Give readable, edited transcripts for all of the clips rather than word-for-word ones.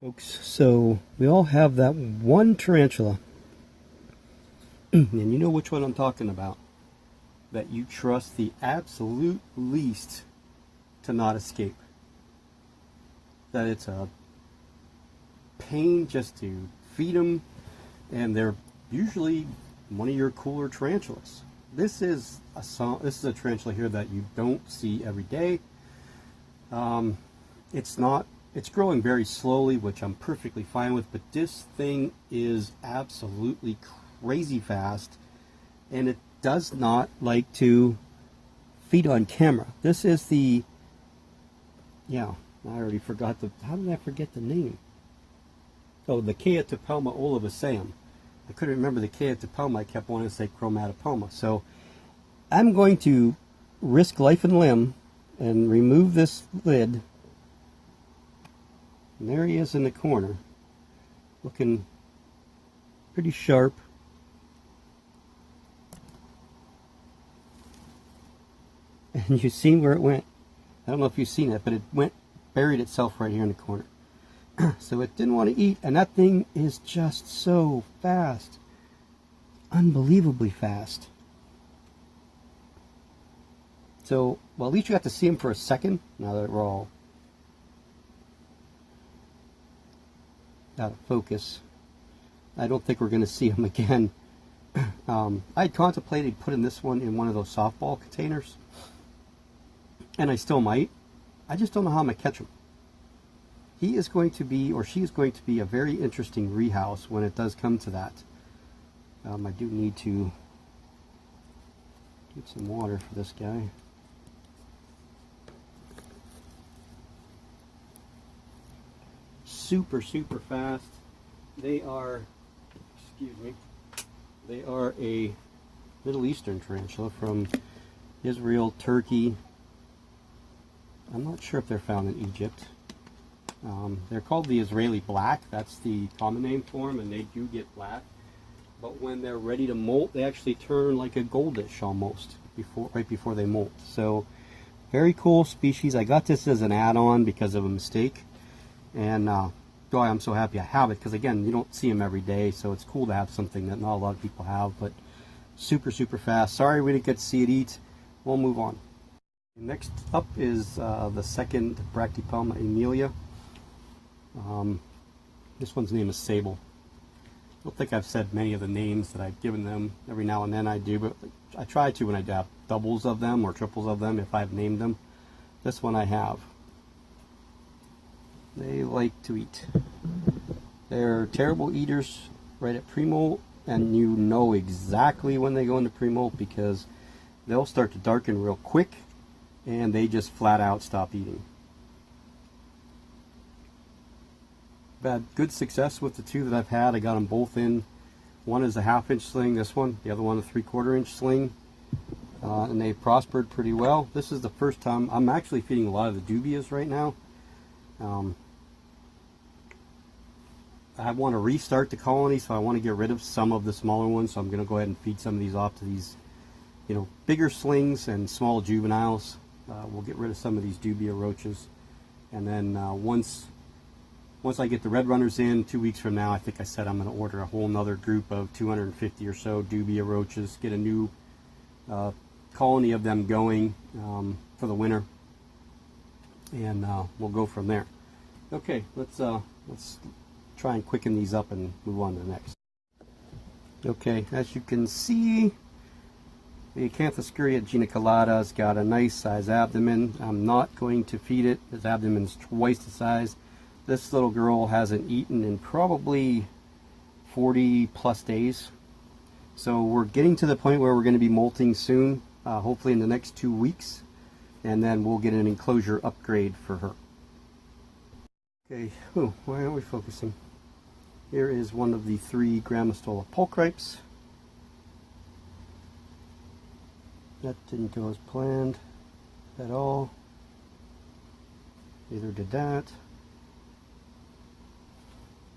Folks, so we all have that one tarantula, and you know which one I'm talking about, that you trust the absolute least to not escape. That it's a pain just to feed them, and they're usually one of your cooler tarantulas. This is a tarantula here that you don't see every day. It's growing very slowly, which I'm perfectly fine with, but this thing is absolutely crazy fast, and it does not like to feed on camera. This is the, yeah, I already forgot how did I forget the name? Oh, the Chaetopelma olivaceum. I couldn't remember the Chaetopelma. I kept wanting to say Chromatopelma. So I'm going to risk life and limb and remove this lid. And there he is in the corner, looking pretty sharp. And you've seen where it went. I don't know if you've seen it, but it buried itself right here in the corner. So it didn't want to eat, and that thing is just so fast. Unbelievably fast. So, well, at least you got to see him for a second, now that we're all out of focus. I don't think we're going to see him again. I had contemplated putting this one in one of those softball containers, and I still might. I just don't know how I'm going to catch him. He is going to be, or she is going to be, a very interesting rehouse when it does come to that. I do need to get some water for this guy. Super fast. They are, excuse me, they are a Middle Eastern tarantula from Israel, Turkey. I'm not sure if they're found in Egypt. They're called the Israeli black. That's the common name for them, and they do get black. But when they're ready to molt, they actually turn like a goldish almost right before they molt. So very cool species. I got this as an add-on because of a mistake, and boy, I'm so happy I have it, because again, you don't see them every day, so it's cool to have something that not a lot of people have. But super fast. Sorry we didn't get to see it eat. We'll move on. Next up is the second Brachypelma Emilia. This one's name is Sable. I don't think I've said many of the names that I've given them. Every now and then I do, but I try to when I have doubles of them or triples of them if I've named them. This one I have. They like to eat. They're terrible eaters right at pre-molt, and you know exactly when they go into pre-molt because they'll start to darken real quick and they just flat out stop eating. I've had good success with the two that I've had. I got them both in. One is a 1/2 inch sling, this one, the other one a 3/4 inch sling, and they prospered pretty well. This is the first time I'm actually feeding a lot of the dubias right now. I want to restart the colony, so I want to get rid of some of the smaller ones, so I'm going to go ahead and feed some of these off to these, bigger slings and small juveniles. We'll get rid of some of these dubia roaches, and then once I get the red runners in 2 weeks from now, I think I said I'm going to order a whole nother group of 250 or so dubia roaches, get a new colony of them going for the winter, and we'll go from there. Okay, let's try and quicken these up and move on to the next. Okay, as you can see, the Acanthoscuria geniculata has got a nice size abdomen. I'm not going to feed it. His abdomen is twice the size. This little girl hasn't eaten in probably 40 plus days. So we're getting to the point where we're going to be molting soon, hopefully in the next 2 weeks, and then we'll get an enclosure upgrade for her. Okay, why aren't we focusing? Here is one of the 3 Grammostola pulchripes. That didn't go as planned at all. Neither did that.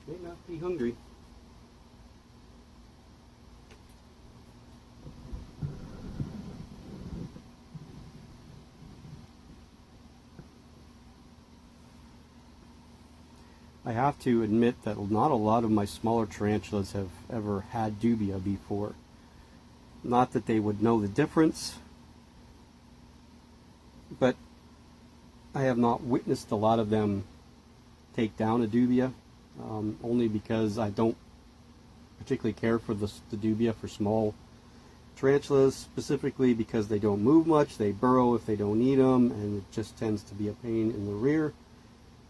May not be hungry. I have to admit that not a lot of my smaller tarantulas have ever had dubia before. Not that they would know the difference, but I have not witnessed a lot of them take down a dubia, only because I don't particularly care for the dubia for small tarantulas, specifically because they don't move much, they burrow if they don't eat them, and it just tends to be a pain in the rear.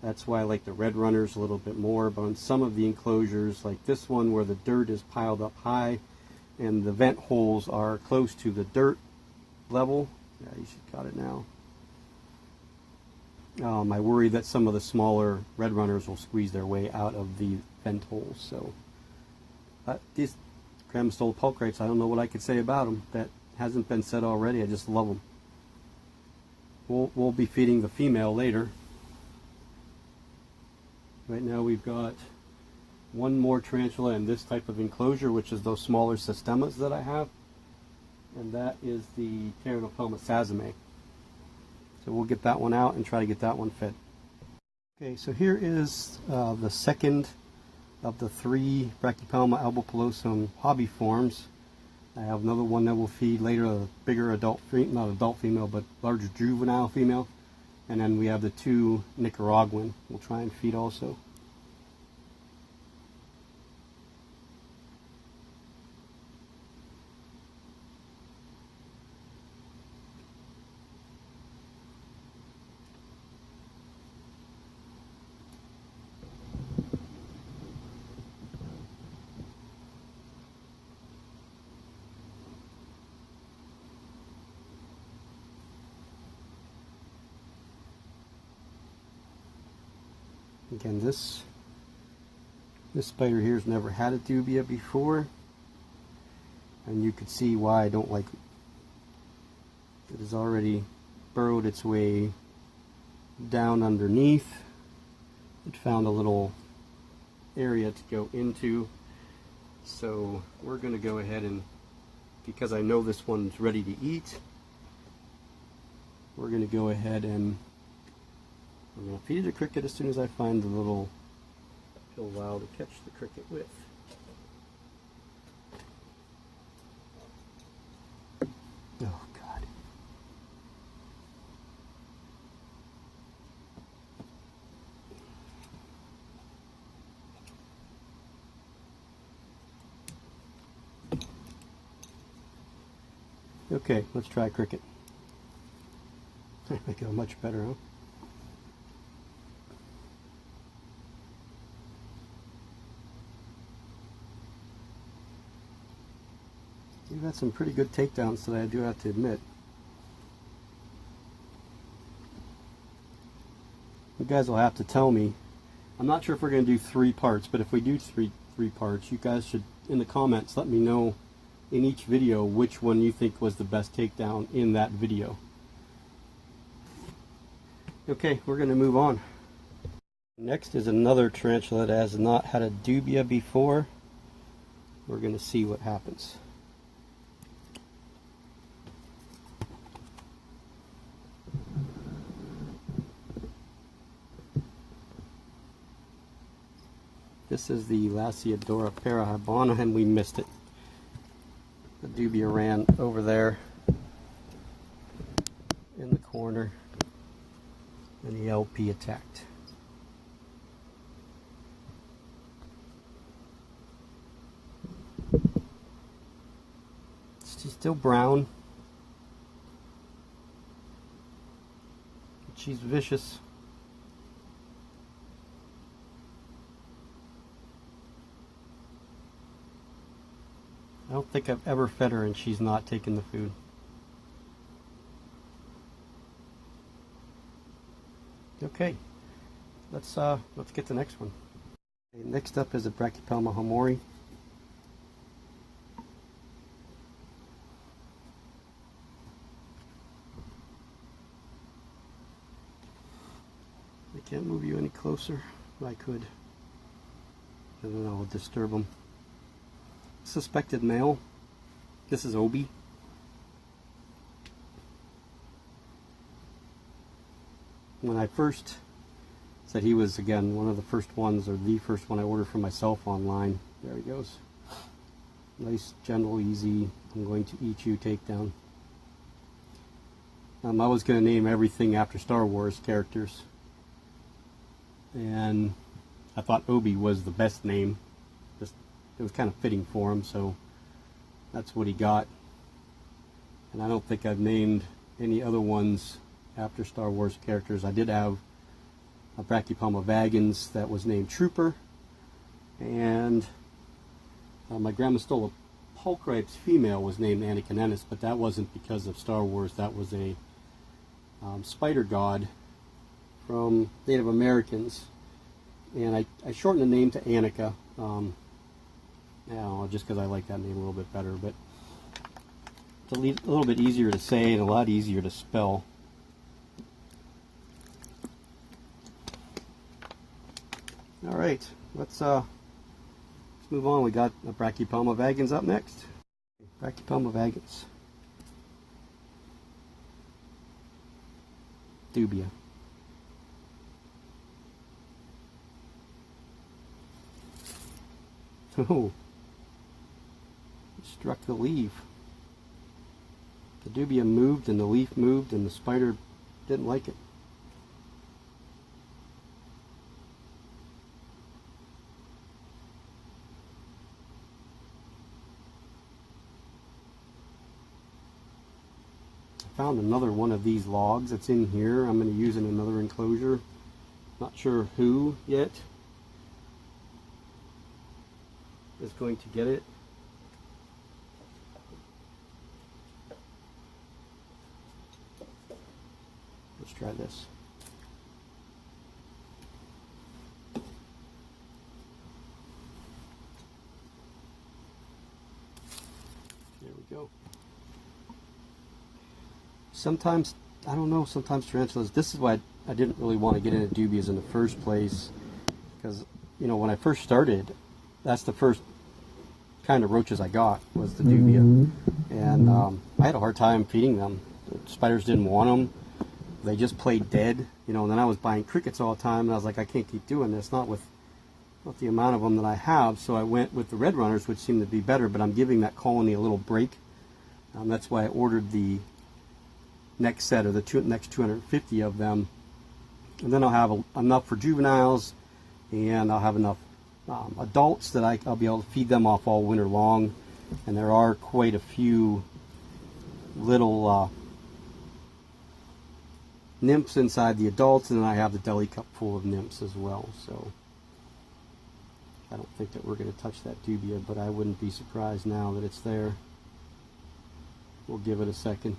That's why I like the red runners a little bit more, but on some of the enclosures, like this one where the dirt is piled up high and the vent holes are close to the dirt level, yeah, you should got it now. I worry that some of the smaller red runners will squeeze their way out of the vent holes. So these Grammostola pulchrites, I don't know what I could say about them that hasn't been said already. I just love them. We'll be feeding the female later. Right now we've got one more tarantula in this type of enclosure, which is those smaller systemas that I have, and that is the Tarantula sazame. So we'll get that one out and try to get that one fed. Okay, so here is the second of the 3 Brachypelma albopilosum hobby forms. I have another one that will feed later, a bigger adult, not adult female, but larger juvenile female. And then we have the 2 Nicaraguan we'll try and feed also. Again, this spider here has never had a dubia before, and you can see why I don't like it. It has already burrowed its way down underneath. It found a little area to go into, so we're going to go ahead and, because I know this one's ready to eat, we're going to go ahead and I'm going to feed it a cricket as soon as I find the little pill vial to catch the cricket with. Oh, God. Okay, let's try cricket. I think it'll much better, huh? We've had some pretty good takedowns today, I do have to admit. You guys will have to tell me. I'm not sure if we're going to do 3 parts, but if we do three parts, you guys should, in the comments, let me know in each video which one you think was the best takedown in that video. Okay, we're going to move on. Next is another tarantula that has not had a dubia before. We're going to see what happens. This is the Lasiodora parahabana, and we missed it. The dubia ran over there in the corner, and the LP attacked. She's still brown. She's vicious. I don't think I've ever fed her and she's not taken the food. Okay, let's get the next one. Okay, next up is a Brachypelma homori. I can't move you any closer. I could, and then I'll disturb them. Suspected male. This is Obi. When I first Said he was, again, one of the first ones, or the first one I ordered for myself online. There he goes. Nice, gentle, easy, I'm going to eat you takedown. I was going to name everything after Star Wars characters. And I thought Obi was the best name. Just, it was kind of fitting for him, so that's what he got. And I don't think I've named any other ones after Star Wars characters. I did have a Brachypelma vagans that was named Trooper, and my grandma stole a Pulchripe's female was named Anakin Ennis, but that wasn't because of Star Wars. That was a spider god from Native Americans, and I shortened the name to Annika. I don't know, just because I like that name a little bit better, but it's a little bit easier to say and a lot easier to spell. All right, let's move on. We got a Brachypelma vagans up next. Brachypelma vagans. Dubia. Oh, struck the leaf. The dubia moved and the leaf moved and the spider didn't like it. I found another one of these logs that's in here. I'm going to use in another enclosure. Not sure who yet is going to get it. Let's try this. There we go. Sometimes, I don't know, sometimes tarantulas, this is why I didn't really want to get into dubias in the first place, because, you know, when I first started, that's the first kind of roaches I got, was the dubia. And I had a hard time feeding them. The spiders didn't want them. They just played dead, you know, and then I was buying crickets all the time, and I was like, I can't keep doing this, not with the amount of them that I have. So I went with the red runners, which seemed to be better, but I'm giving that colony a little break. That's why I ordered the next set, or the next 250 of them, and then I'll have enough for juveniles, and I'll have enough adults that I'll be able to feed them off all winter long. And there are quite a few little nymphs inside the adults, and then I have the deli cup full of nymphs as well. So I don't think that we're going to touch that dubia, but I wouldn't be surprised now that it's there. We'll give it a second.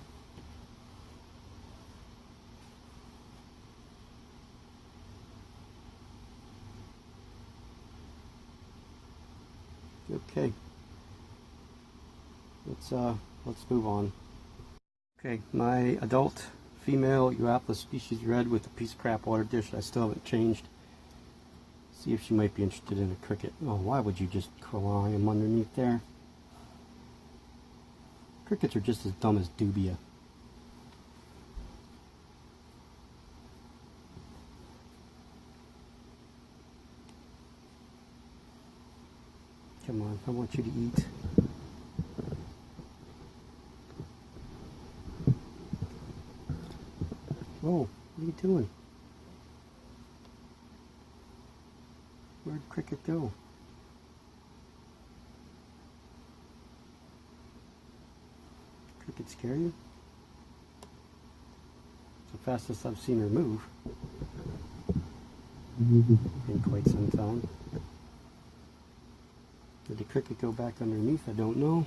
Okay, let's move on. Okay, my adult female Euaplis species red with a piece of crap water dish I still haven't changed. See if she might be interested in a cricket. Oh, why would you just cry him underneath there? Crickets are just as dumb as dubia. Come on, I want you to eat. Oh, what are you doing? Where'd Cricket go? Cricket scare you? It's the fastest I've seen her move in quite some time. Did the cricket go back underneath? I don't know.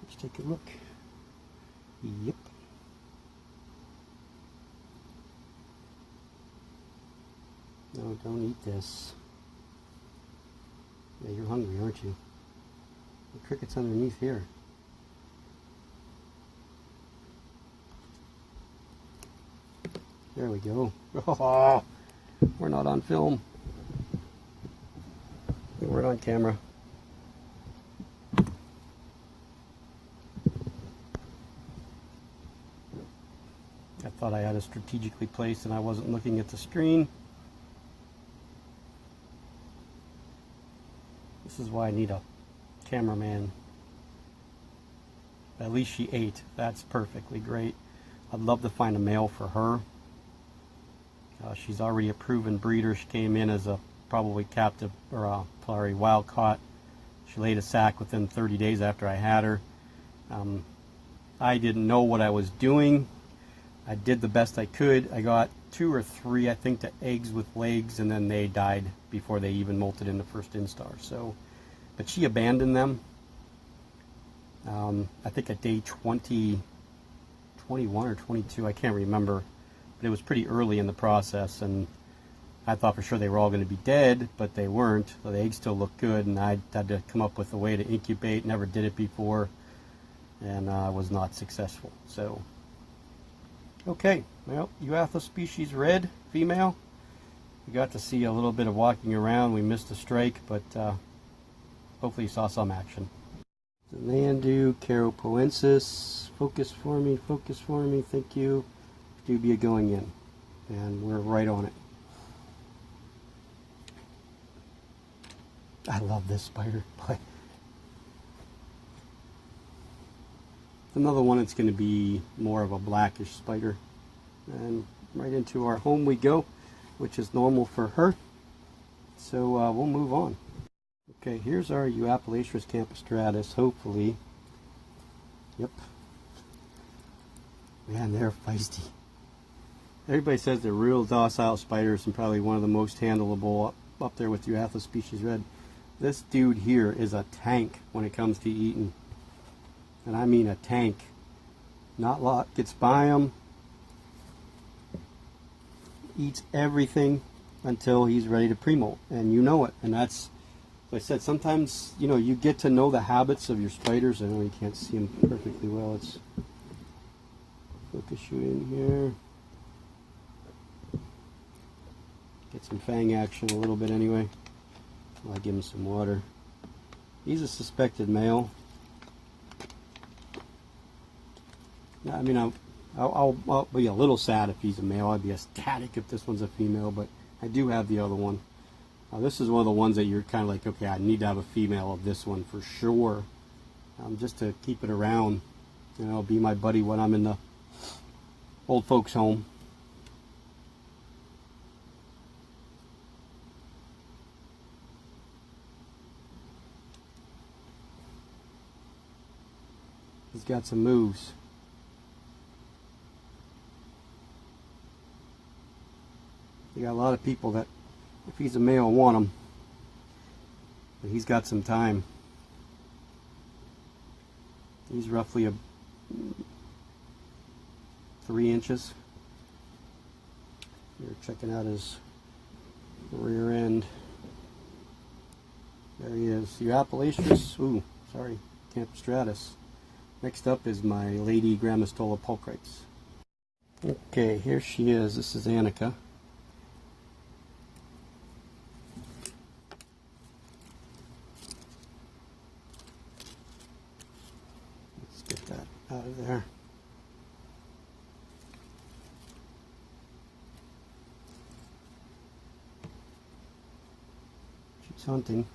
Let's take a look. Yep. No, don't eat this. Yeah, you're hungry, aren't you? The cricket's underneath here. There we go. Oh, we're not on film. We're on camera. I thought I had it strategically placed and I wasn't looking at the screen. This is why I need a cameraman. At least she ate. That's perfectly great. I'd love to find a male for her. She's already a proven breeder. She came in as a probably captive or probably wild caught. She laid a sack within 30 days after I had her. I didn't know what I was doing. I did the best I could. I got 2 or 3, I think, to eggs with legs, and then they died before they even molted in the first instar. So, but she abandoned them. I think at day 20, 21 or 22, I can't remember, but it was pretty early in the process, and I thought for sure they were all going to be dead, but they weren't. So the eggs still looked good, and I had to come up with a way to incubate. Never did it before, and was not successful. So, okay, well, Euatha species red, female. We got to see a little bit of walking around. We missed a strike, but hopefully you saw some action. Nandu caropoensis, focus for me, thank you. Dubia going in, and we're right on it. I love this spider. Another one that's going to be more of a blackish spider. And right into our home we go, which is normal for her. So we'll move on. Okay, here's our Euapolatrus campostratus, hopefully. Yep. Man, they're feisty. Everybody says they're real docile spiders and probably one of the most handleable up there with Euatha species red. This dude here is a tank when it comes to eating. And I mean a tank. Not a lot gets by him. Eats everything until he's ready to pre-molt. And you know it. And that's, like I said, sometimes, you know, you get to know the habits of your spiders. I know you can't see them perfectly well. Let's focus you in here. Get some fang action a little bit anyway. I'll give him some water. He's a suspected male. I mean, I'll be a little sad if he's a male. I'd be ecstatic if this one's a female, but I do have the other one. This is one of the ones that you're kind of like, okay, I need to have a female of this one for sure, just to keep it around. You know, be my buddy when I'm in the old folks' home. He's got some moves. You got a lot of people that, if he's a male, want him. But he's got some time. He's roughly 3 inches. You're checking out his rear end. There he is. Euapolatrus. Ooh, sorry, campostratus. Next up is my lady Grammostola pulchrites. Okay, here she is. This is Annika. Let's get that out of there. She's hunting.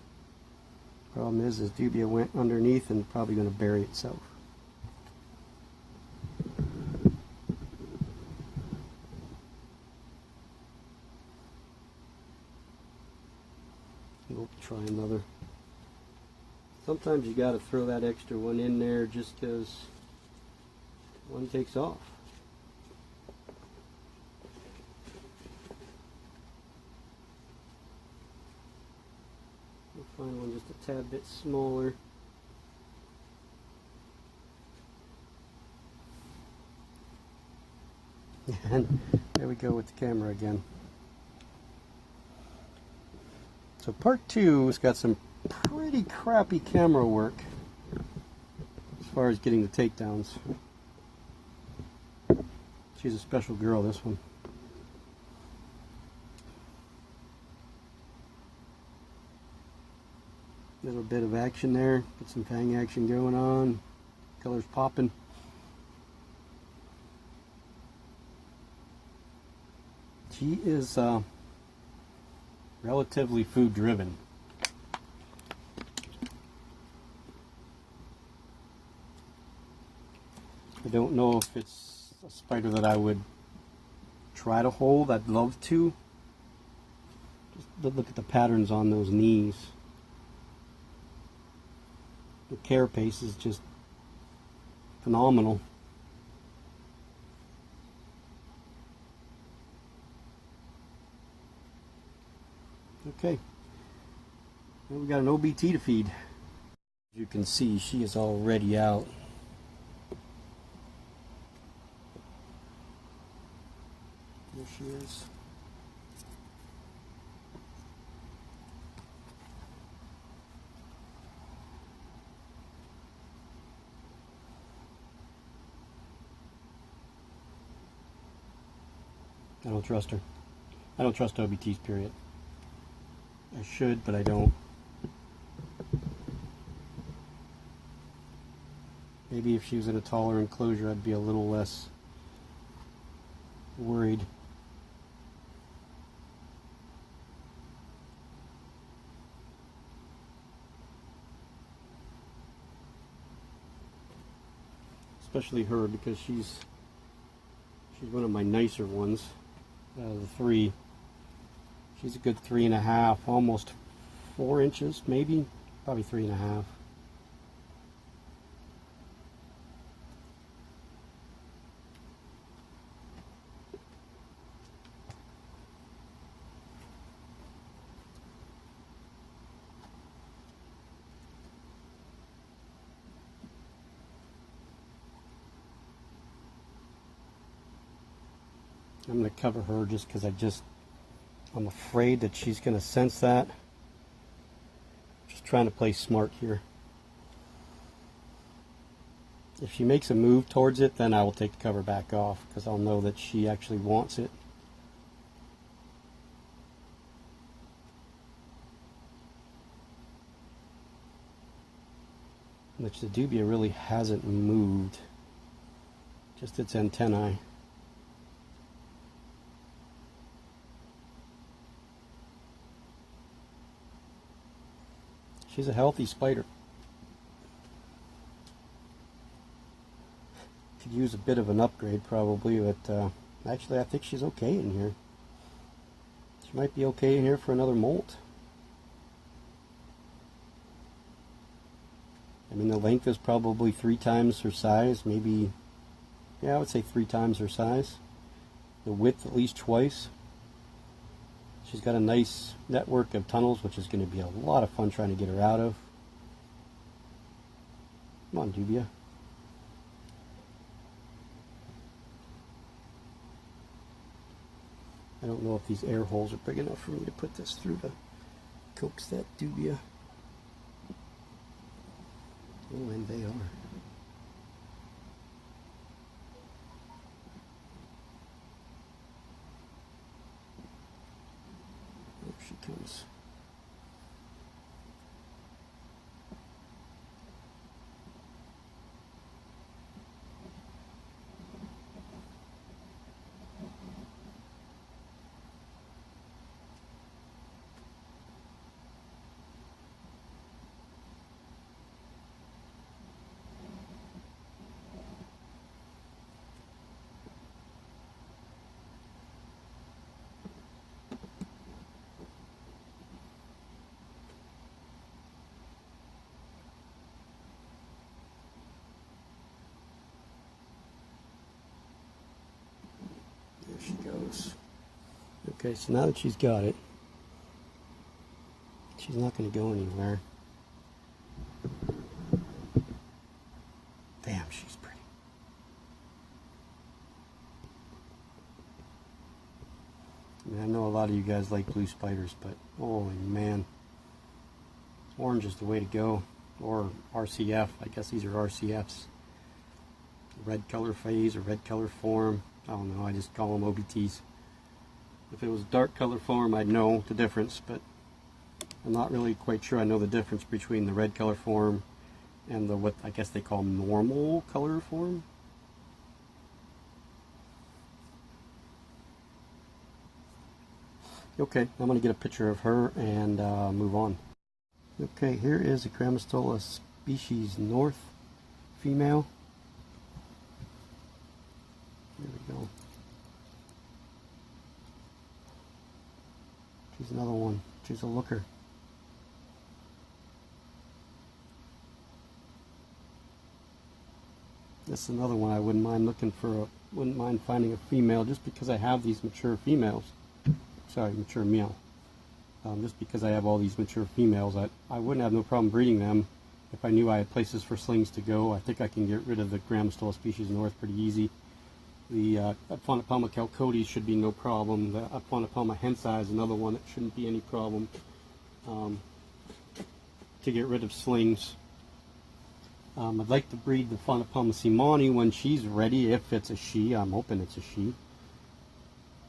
Problem is Dubia went underneath and probably going to bury itself. We'll try another. Sometimes you got to throw that extra one in there just because one takes off. We'll find one just a tad bit smaller. And there we go with the camera again. So part 2 has got some pretty crappy camera work as far as getting the takedowns. She's a special girl, this one. Little bit of action there, get some fang action going on, colors popping. She is relatively food driven. I don't know if it's a spider that I would try to hold. I'd love to. Just look at the patterns on those knees. The carapace is just phenomenal. Okay, now we got an OBT to feed. As you can see, she is already out. There she is. I don't trust her. I don't trust OBTs, period. I should, but I don't. Maybe if she was in a taller enclosure, I'd be a little less worried. Especially her, because she's one of my nicer ones out of the three. She's a good 3.5, almost 4 inches, maybe, probably 3.5. I'm going to cover her just because I'm afraid that she's going to sense that. Just trying to play smart here. If she makes a move towards it, then I will take the cover back off because I'll know that she actually wants it. Which the dubia really hasn't moved. Just its antennae. She's a healthy spider. Could use a bit of an upgrade probably, but actually I think she's okay in here. She might be okay in here for another molt. I mean, the length is probably 3 times her size, maybe, yeah, I would say 3 times her size. The width at least twice. She's got a nice network of tunnels, which is going to be a lot of fun trying to get her out of. Come on, dubia. I don't know if these air holes are big enough for me to put this through to coax that dubia. Oh, and they are. There she comes. There she goes. Okay, so now that she's got it, she's not going to go anywhere. Damn, she's pretty. I mean, I know a lot of you guys like blue spiders, but holy man, orange is the way to go. Or RCF, I guess these are RCFs. Red color phase or red color form. I don't know, I just call them OBTs. If it was dark color form, I'd know the difference, but I'm not really quite sure I know the difference between the red color form and the what I guess they call normal color form. Okay, I'm going to get a picture of her and move on. Okay, here is a Chromostola species north female. There we go. She's another one. She's a looker. This is another one I wouldn't mind looking for. Wouldn't mind finding a female just because I have these mature females. Sorry, mature male. Just because I have all these mature females, I wouldn't have no problem breeding them if I knew I had places for slings to go. I think I can get rid of the Grammostola species north pretty easy. The Aphonopelma chalcodes should be no problem. The Aphonopelma hensai is another one that shouldn't be any problem to get rid of slings. I'd like to breed the Aphonopelma simani when she's ready, if it's a she. I'm hoping it's a she.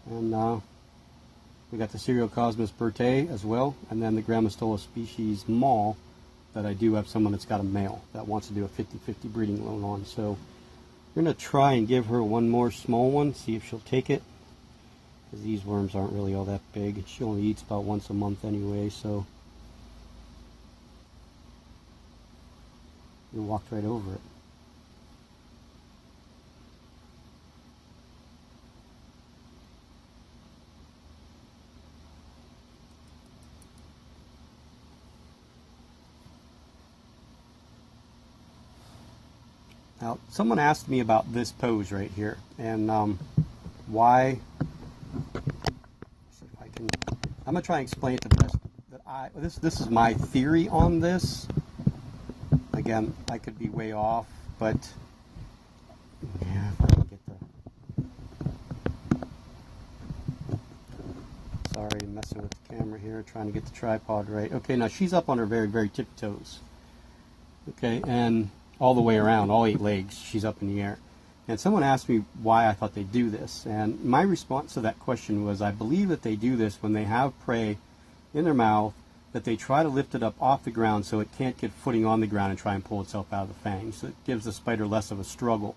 And we got the Seriocosmus bertae as well, and then the Grammostola species mall that I do have someone that's got a male that wants to do a 50-50 breeding loan on. So we're going to try and give her one more small one, see if she'll take it. Because these worms aren't really all that big. She only eats about once a month anyway, so we walked right over it. Now, someone asked me about this pose right here, and why. See if I can. I'm gonna try and explain it the best that This is my theory on this. Again, I could be way off, but yeah, if I can get the. Sorry, messing with the camera here, trying to get the tripod right. Okay, now she's up on her very, very tippy toes. Okay, and all the way around, all 8 legs, she's up in the air. And someone asked me why I thought they do this, and my response to that question was I believe that they do this when they have prey in their mouth, that they try to lift it up off the ground so it can't get footing on the ground and try and pull itself out of the fangs. So it gives the spider less of a struggle.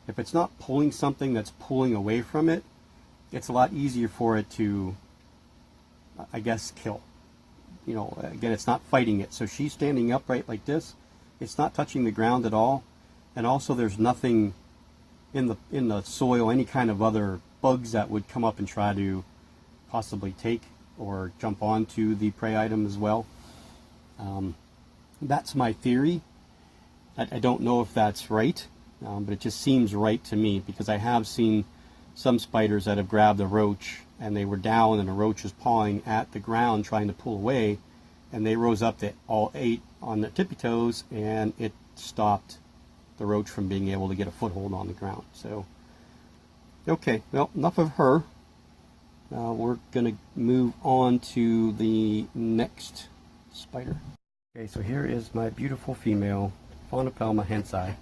If it's not pulling something that's pulling away from it, it's a lot easier for it to, I guess, kill. You know, again, it's not fighting it. So she's standing upright like this. It's not touching the ground at all, and also there's nothing in the soil, any kind of other bugs that would come up and try to possibly take or jump onto the prey item as well. That's my theory. I don't know if that's right, but it just seems right to me, because I have seen some spiders that have grabbed a roach and they were down and the roach was pawing at the ground trying to pull away, and they rose up to all 8 on their tippy toes, and it stopped the roach from being able to get a foothold on the ground. So, okay, well, enough of her. We're going to move on to the next spider. Okay, so here is my beautiful female Aphonopelma hensai,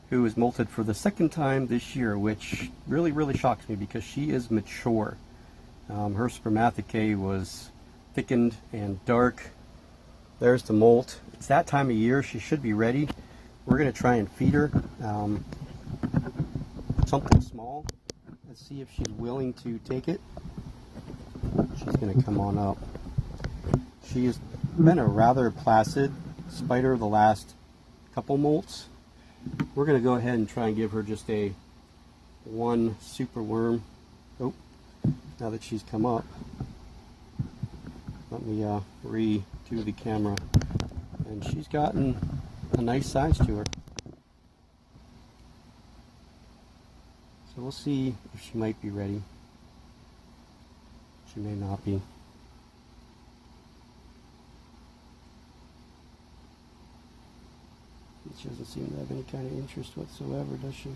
who is molted for the 2nd time this year, which really, really shocks me because she is mature. Her spermathecae was thickened and dark. There's the molt. It's that time of year. She should be ready. We're going to try and feed her something small. Let's see if she's willing to take it. She's going to come on up. She's been a rather placid spider the last couple molts. We're going to go ahead and try and give her just one super worm. Oh, now that she's come up, let me redo the camera. And she's gotten a nice size to her. So we'll see if she might be ready. She may not be. She doesn't seem to have any kind of interest whatsoever, does she?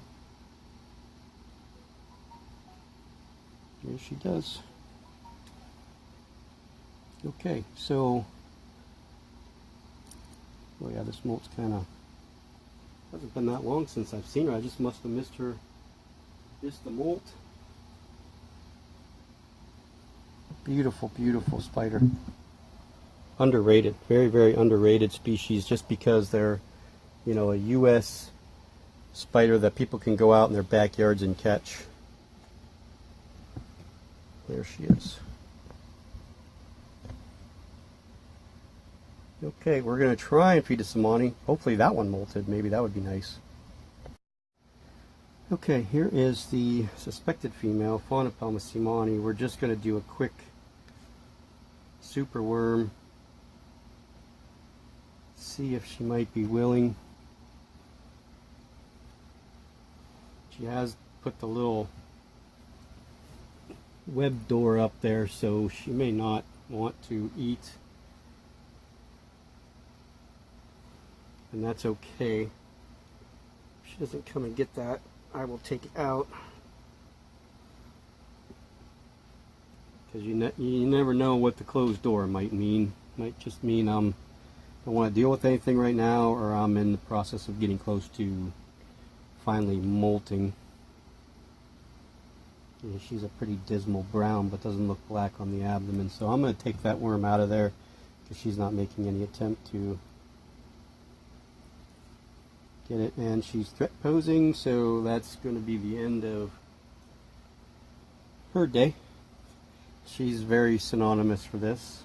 Yes, she does. Okay, so, oh yeah, this molt's kind of, hasn't been that long since I've seen her. I just must have missed the molt. Beautiful, beautiful spider. Underrated, very, very underrated species, just because they're, you know, a U.S. spider that people can go out in their backyards and catch. There she is. Okay, we're going to try and feed a Simani. Hopefully that one molted. Maybe that would be nice. Okay, here is the suspected female, Faunopelma simoni. We're just going to do a quick superworm, see if she might be willing. She has put the little web door up there, so she may not want to eat, and that's okay. If she doesn't come and get that, I will take it out, because you never know what the closed door might mean. Might just mean I don't want to deal with anything right now, or I'm in the process of getting close to finally molting. Yeah, she's a pretty dismal brown, but doesn't look black on the abdomen. So I'm going to take that worm out of there because she's not making any attempt to get it. And she's threat posing, so that's going to be the end of her day. She's very synonymous for this.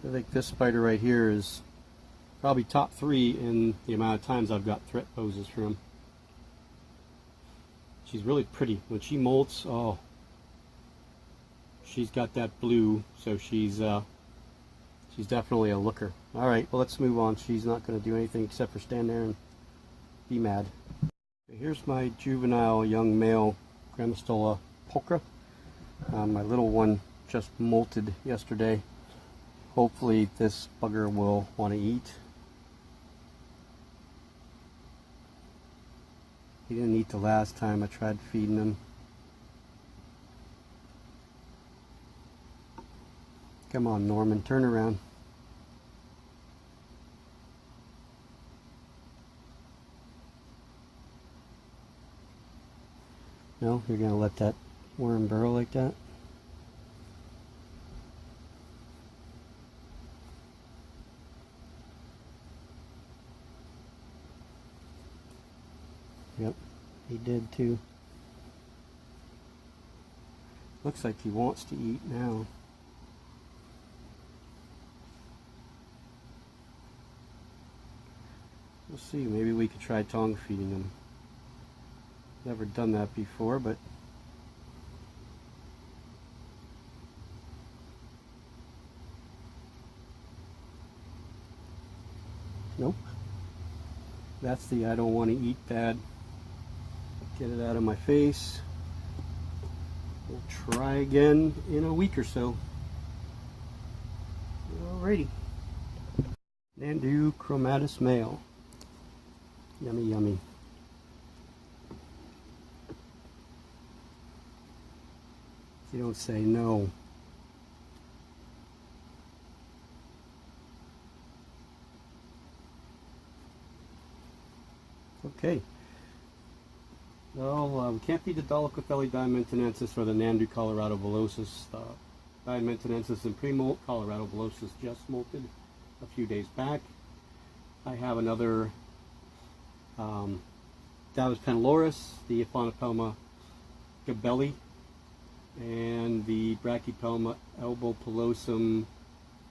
I think this spider right here is probably top 3 in the amount of times I've got threat poses from. She's really pretty. When she molts, oh, she's got that blue, so she's definitely a looker. Alright, well, let's move on. She's not going to do anything except for stand there and be mad. Here's my juvenile young male Grammostola pulchra. My little one just molted yesterday. Hopefully this bugger will want to eat. He didn't eat the last time I tried feeding him. Come on, Norman, turn around. No, you're going to let that worm burrow like that? Yep, he did too. Looks like he wants to eat now. We'll see, maybe we could try tongue feeding him. Never done that before, but nope. That's the I don't want to eat bad. Get it out of my face. We'll try again in a week or so. Alrighty. Nandu chromatus male. Yummy, yummy. You don't say no. Okay. Well, we can't feed the Dolichophylla diamantinensis or the Nandu Colorado villosus. Diamantinensis and pre-molt, Colorado villosus just molted a few days back. I have another Davus peniloris, the Faunopelma gabelli, and the Brachypelma albopilosum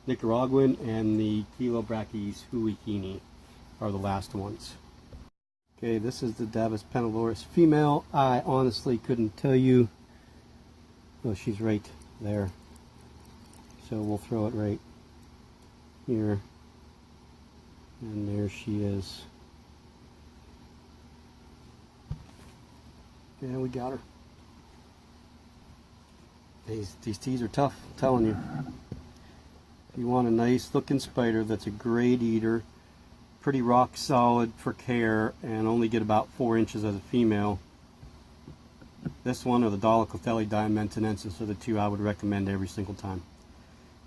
nicaraguan, and the Chilobrachys huikini are the last ones. Okay, this is the Davus peniloris female. I honestly couldn't tell you. Oh, she's right there. So we'll throw it right here. And there she is. Yeah, we got her. These teas are tough, I'm telling you. If you want a nice looking spider that's a great eater, pretty rock solid for care, and only get about 4 inches as a female, this one or the Dolichophylla diamantinensis are the two I would recommend every single time.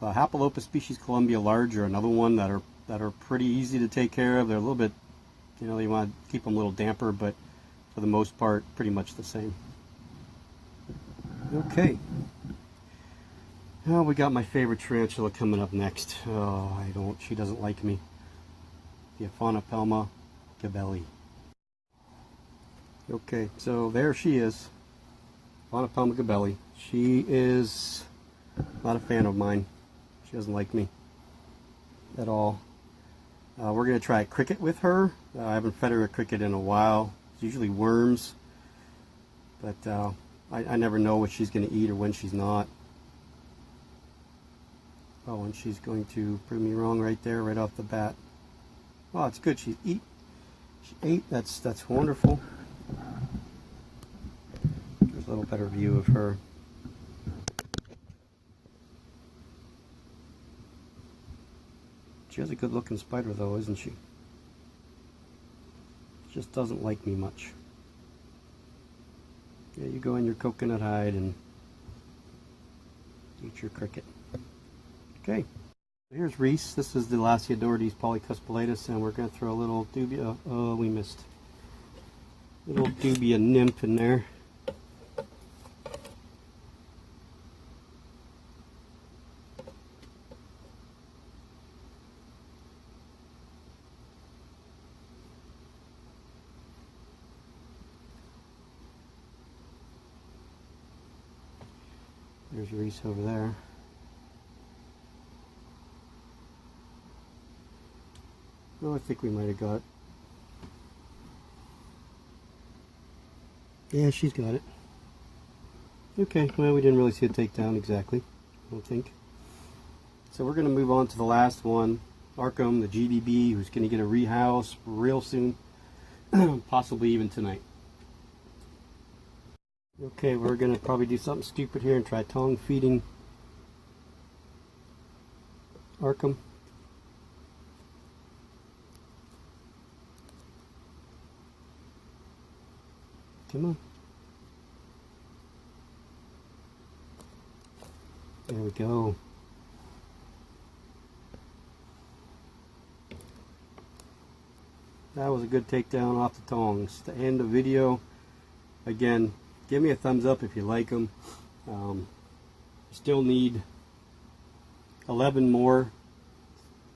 Hapalopus species Columbia large are another one that are pretty easy to take care of. They're a little bit, you know, you want to keep them a little damper, but for the most part, pretty much the same. Okay. Now we got my favorite tarantula coming up next. Oh, she doesn't like me. The Faunopelma gabelli. Okay, so there she is. Faunopelma gabelli. She is not a fan of mine. She doesn't like me. at all. We're going to try a cricket with her. I haven't fed her a cricket in a while. It's usually worms, but I never know what she's going to eat or when she's not. Oh, and she's going to prove me wrong right there, right off the bat. Oh, it's good. She ate. That's wonderful. There's a little better view of her. She has a good looking spider though, isn't she? Just doesn't like me much. Yeah, you go in your coconut hide and eat your cricket. Okay, here's Reese. This is the Lasiodorides polycuspulatus, and we're going to throw a little dubia. Oh, we missed. Little dubia nymph in there. There's Reese over there. Oh, I think we might have got it. Yeah, she's got it. Okay, well, we didn't really see a takedown exactly, I don't think. So we're going to move on to the last one, Arkham, the GBB, who's going to get a rehouse real soon, possibly even tonight. Okay, we're going to probably do something stupid here and try tongue feeding Arkham. Come on. There we go. That was a good takedown off the tongs. To end the video, again, give me a thumbs up if you like them. Still need 11 more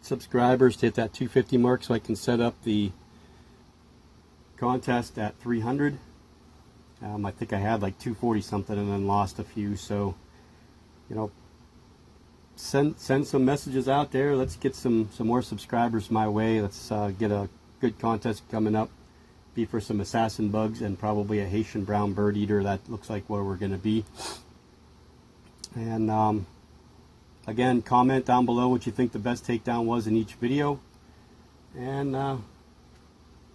subscribers to hit that 250 mark so I can set up the contest at 300. I think I had like 240 something and then lost a few, so you know, send some messages out there. Let's get some more subscribers my way. Let's get a good contest coming up. Be for some assassin bugs and probably a Haitian brown bird eater. That looks like where we're going to be. And again, comment down below what you think the best takedown was in each video, and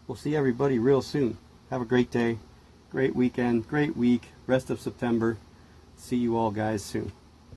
we'll see everybody real soon. Have a great day, great weekend, great week, rest of September. See you all guys soon.